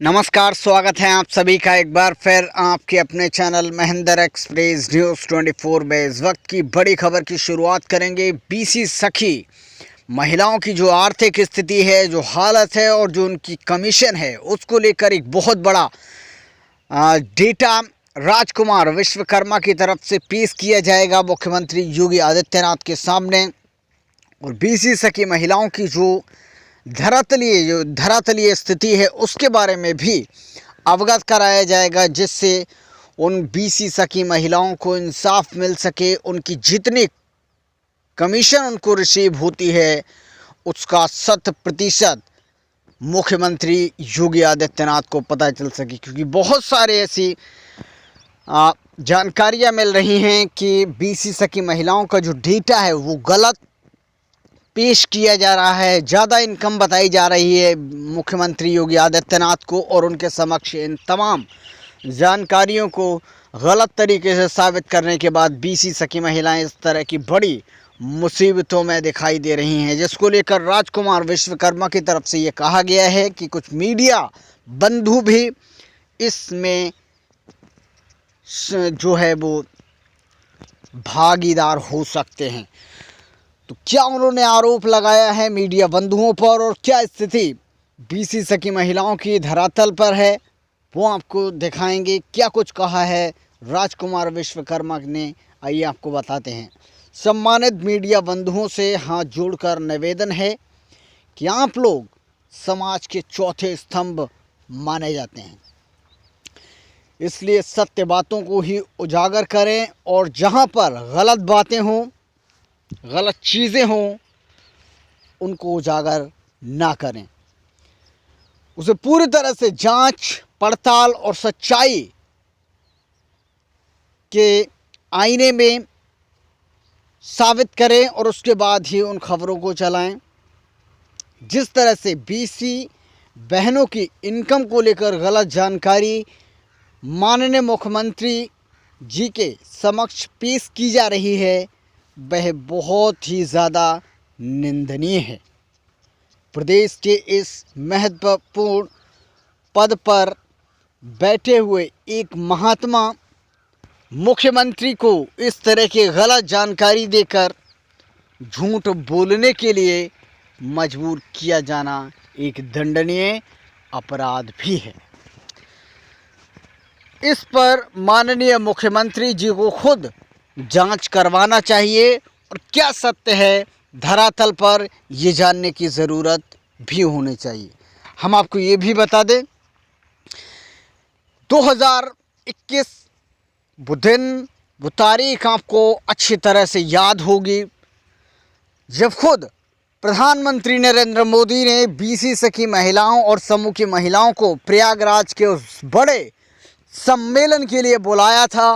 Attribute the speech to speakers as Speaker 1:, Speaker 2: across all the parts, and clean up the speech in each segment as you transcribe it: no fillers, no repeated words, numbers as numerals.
Speaker 1: नमस्कार, स्वागत है आप सभी का एक बार फिर आपके अपने चैनल महेंद्र एक्सप्रेस न्यूज़ 24 में। इस वक्त की बड़ी खबर की शुरुआत करेंगे। बीसी सखी महिलाओं की जो आर्थिक स्थिति है, जो हालत है और जो उनकी कमीशन है, उसको लेकर एक बहुत बड़ा डेटा राजकुमार विश्वकर्मा की तरफ से पेश किया जाएगा मुख्यमंत्री योगी आदित्यनाथ के सामने। और बीसी सखी महिलाओं की जो धरातलीय स्थिति है उसके बारे में भी अवगत कराया जाएगा, जिससे उन बीसी सखी महिलाओं को इंसाफ मिल सके। उनकी जितनी कमीशन उनको रिसीव होती है उसका 100% मुख्यमंत्री योगी आदित्यनाथ को पता चल सके, क्योंकि बहुत सारे ऐसी जानकारियां मिल रही हैं कि बीसी सखी महिलाओं का जो डेटा है वो गलत पेश किया जा रहा है। ज़्यादा इनकम बताई जा रही है मुख्यमंत्री योगी आदित्यनाथ को, और उनके समक्ष इन तमाम जानकारियों को गलत तरीके से साबित करने के बाद बीसी सखी महिलाएं इस तरह की बड़ी मुसीबतों में दिखाई दे रही हैं, जिसको लेकर राजकुमार विश्वकर्मा की तरफ से ये कहा गया है कि कुछ मीडिया बंधु भी इसमें जो है वो भागीदार हो सकते हैं। तो क्या उन्होंने आरोप लगाया है मीडिया बंधुओं पर, और क्या स्थिति बीसी सखी महिलाओं की धरातल पर है, वो आपको दिखाएंगे। क्या कुछ कहा है राजकुमार विश्वकर्मा ने, आइए आपको बताते हैं। सम्मानित मीडिया बंधुओं से हाथ जोड़कर निवेदन है कि आप लोग समाज के चौथे स्तंभ माने जाते हैं, इसलिए सत्य बातों को ही उजागर करें, और जहां पर गलत बातें हों, गलत चीज़ें हों, उनको उजागर ना करें। उसे पूरी तरह से जांच पड़ताल और सच्चाई के आईने में साबित करें, और उसके बाद ही उन खबरों को चलाएं। जिस तरह से बीसी बहनों की इनकम को लेकर गलत जानकारी माननीय मुख्यमंत्री जी के समक्ष पेश की जा रही है, वह बहुत ही ज़्यादा निंदनीय है। प्रदेश के इस महत्वपूर्ण पद पर बैठे हुए एक महात्मा मुख्यमंत्री को इस तरह की गलत जानकारी देकर झूठ बोलने के लिए मजबूर किया जाना एक दंडनीय अपराध भी है। इस पर माननीय मुख्यमंत्री जी को खुद जांच करवाना चाहिए, और क्या सत्य है धरातल पर ये जानने की ज़रूरत भी होनी चाहिए। हम आपको ये भी बता दें, 2021 वो दिन, वो तारीख आपको अच्छी तरह से याद होगी, जब खुद प्रधानमंत्री नरेंद्र मोदी ने बीसी सखी महिलाओं और समूह की महिलाओं को प्रयागराज के उस बड़े सम्मेलन के लिए बुलाया था,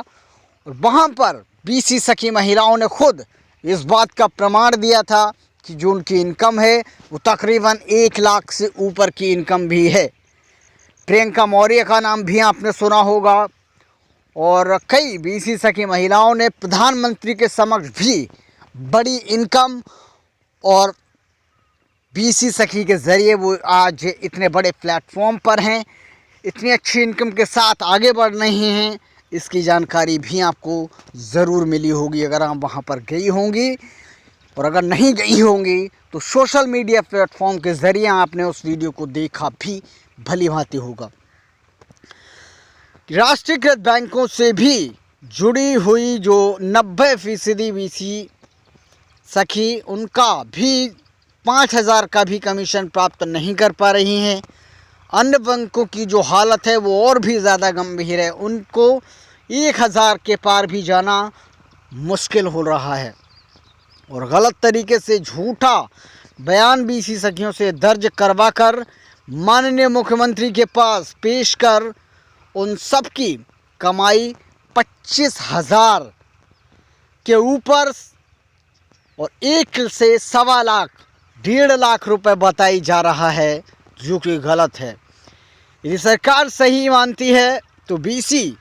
Speaker 1: और वहाँ पर बीसी सखी महिलाओं ने खुद इस बात का प्रमाण दिया था कि जो उनकी इनकम है वो तकरीबन 1 लाख से ऊपर की इनकम भी है। प्रियंका मौर्य का नाम भी आपने सुना होगा, और कई बीसी सखी महिलाओं ने प्रधानमंत्री के समक्ष भी बड़ी इनकम और बीसी सखी के ज़रिए वो आज इतने बड़े प्लेटफॉर्म पर हैं, इतनी अच्छी इनकम के साथ आगे बढ़ रही हैं। इसकी जानकारी भी आपको ज़रूर मिली होगी अगर आप वहाँ पर गई होंगी, और अगर नहीं गई होंगी तो सोशल मीडिया प्लेटफॉर्म के ज़रिए आपने उस वीडियो को देखा भी भली भांति होगा। राष्ट्रीयकृत बैंकों से भी जुड़ी हुई जो 90% बीसी सखी, उनका भी 5,000 का भी कमीशन प्राप्त नहीं कर पा रही हैं। अन्य बैंकों की जो हालत है वो और भी ज़्यादा गंभीर है, उनको 1,000 के पार भी जाना मुश्किल हो रहा है, और गलत तरीके से झूठा बयान बीसी सखियों से दर्ज करवाकर माननीय मुख्यमंत्री के पास पेश कर उन सब की कमाई 25,000 के ऊपर और 1 से सवा लाख 1.5 लाख रुपए बताई जा रहा है, जो कि गलत है। यदि सरकार सही मानती है तो बीसी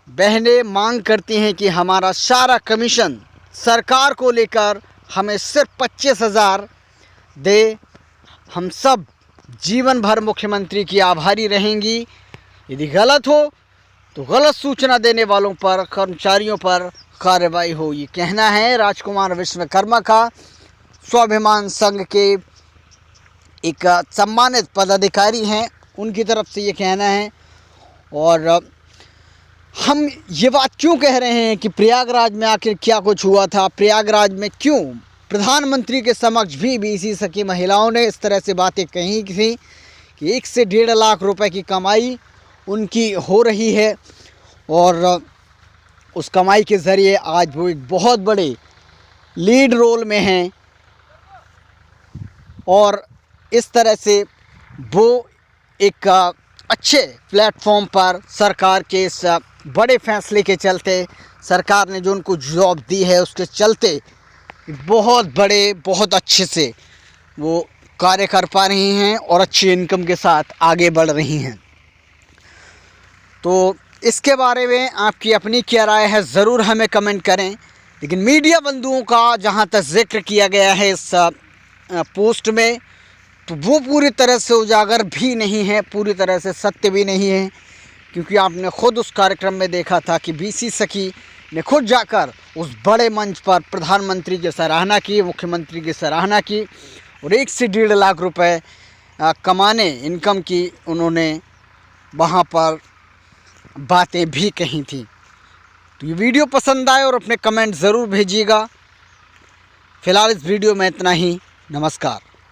Speaker 1: बहनें मांग करती हैं कि हमारा सारा कमीशन सरकार को लेकर हमें सिर्फ 25,000 दे। हम सब जीवन भर मुख्यमंत्री की आभारी रहेंगी। यदि गलत हो तो गलत सूचना देने वालों पर, कर्मचारियों पर कार्रवाई हो। ये कहना है राजकुमार विश्वकर्मा का, स्वाभिमान संघ के एक सम्मानित पदाधिकारी हैं, उनकी तरफ से ये कहना है। और हम ये बात क्यों कह रहे हैं कि प्रयागराज में आखिर क्या कुछ हुआ था, प्रयागराज में क्यों प्रधानमंत्री के समक्ष भी बीसी सखी महिलाओं ने इस तरह से बातें कही थी कि 1 से 1.5 लाख रुपए की कमाई उनकी हो रही है और उस कमाई के ज़रिए आज वो एक बहुत बड़े लीड रोल में हैं और इस तरह से वो एक अच्छे प्लेटफॉर्म पर सरकार के इस बड़े फैसले के चलते, सरकार ने जो उनको जॉब दी है उसके चलते बहुत बड़े, बहुत अच्छे से वो कार्य कर पा रही हैं और अच्छी इनकम के साथ आगे बढ़ रही हैं। तो इसके बारे में आपकी अपनी क्या राय है, ज़रूर हमें कमेंट करें। लेकिन मीडिया बंधुओं का जहां तक जिक्र किया गया है इस पोस्ट में, तो वो पूरी तरह से उजागर भी नहीं है, पूरी तरह से सत्य भी नहीं है, क्योंकि आपने खुद उस कार्यक्रम में देखा था कि बीसी सखी ने खुद जाकर उस बड़े मंच पर प्रधानमंत्री की सराहना की, मुख्यमंत्री की सराहना की और 1 से 1.5 लाख रुपए कमाने, इनकम की उन्होंने वहाँ पर बातें भी कही थी। तो ये वीडियो पसंद आए और अपने कमेंट ज़रूर भेजिएगा। फ़िलहाल इस वीडियो में इतना ही। नमस्कार।